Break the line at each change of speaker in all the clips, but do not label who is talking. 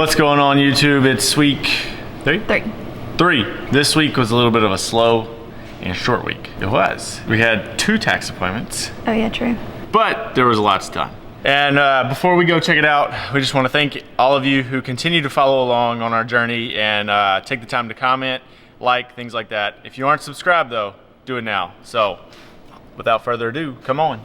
What's going on YouTube? It's week three. This week was a little bit of a slow and short week. It was. We had 2 tax appointments.
Oh yeah, true.
But there was lots done. And before we go check it out, we just want to thank all of you who continue to follow along on our journey and take the time to comment, like, things like that. If you aren't subscribed though, do it now. So without further ado, come on.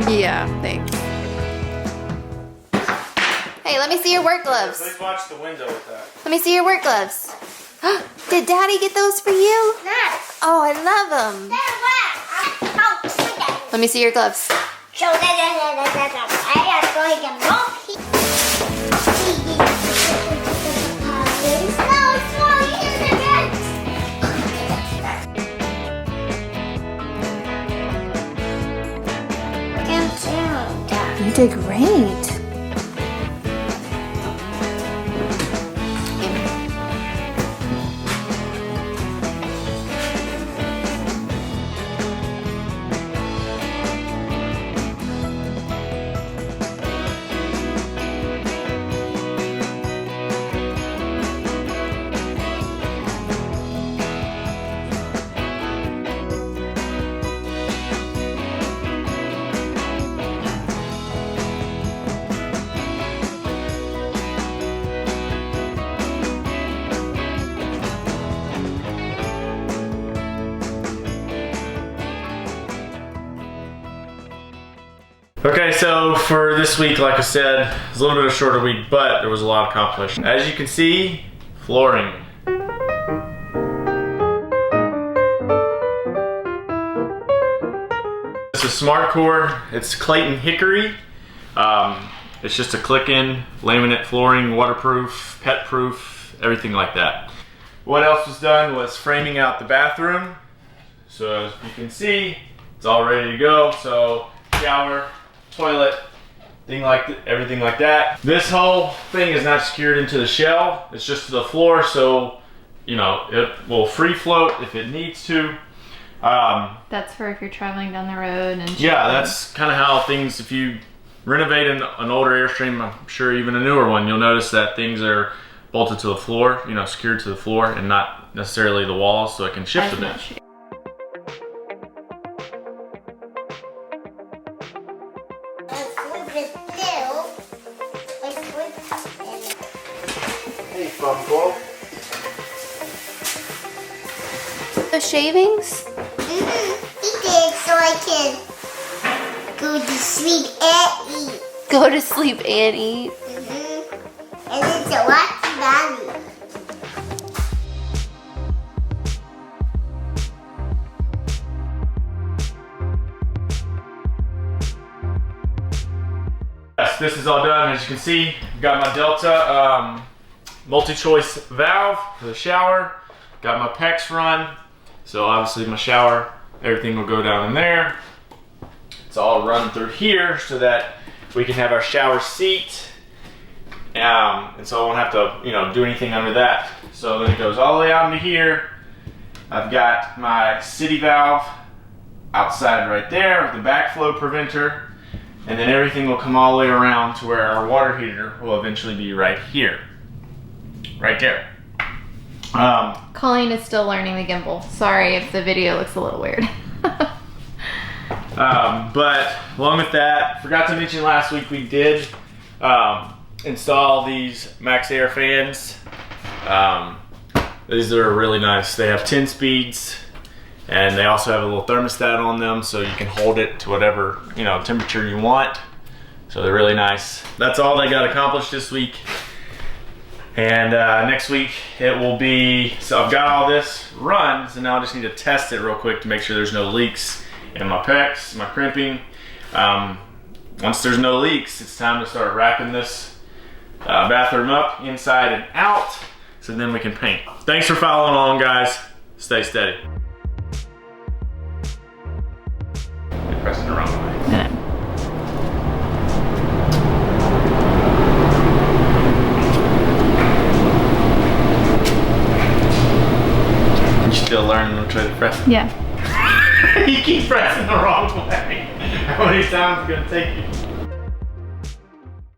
Yeah, thanks. Hey, let me see your work gloves.
Please watch the window with that.
Let me see your work gloves. Did Daddy get those for you? Oh, I love them. Let me see your gloves. You did great.
Okay, so for this week, like I said, it's a little bit of a shorter week, but there was a lot accomplished. As you can see, flooring. This is Smart Core. It's Clayton Hickory. It's just a click-in laminate flooring, waterproof, pet-proof, everything like that. What else was done was framing out the bathroom. So as you can see, it's all ready to go. So shower, toilet, everything like that. This whole thing is not secured into the shell. It's just to the floor, so you know it will free float if it needs to.
That's for if you're traveling down the road and
yeah, that's kind of how things. If you renovate an older Airstream, I'm sure even a newer one, you'll notice that things are bolted to the floor, you know, secured to the floor, and not necessarily the walls, so it can shift a bit. Hey, Funko.
The shavings?
He did so I can go to sleep and eat.
Go to sleep and eat.
And it's a wacky valley.
Yes, this is all done. As you can see, I've got my Delta multi-choice valve for the shower. Got my PEX run. So obviously my shower, everything will go down in there. It's all run through here so that we can have our shower seat. And so I won't have to, you know, do anything under that. So then it goes all the way out into here. I've got my city valve outside right there with the backflow preventer. And then everything will come all the way around to where our water heater will eventually be right here. Right there.
Colleen is still learning the gimbal. Sorry if the video looks a little weird.
But along with that, forgot to mention last week we did install these Max Air fans. These are really nice. They have 10 speeds, and they also have a little thermostat on them, so you can hold it to whatever temperature you want. So they're really nice. That's all they got accomplished this week. And next week it will be, so I've got all this run, so now I just need to test it real quick to make sure there's no leaks in my pecs, my crimping. Once there's no leaks, it's time to start wrapping this bathroom up inside and out, so then we can paint. Thanks for following along, guys. Stay steady. You're pressing the wrong way. Still learning which way to press.
Yeah.
You keep pressing the wrong way. How many times is it gonna take you?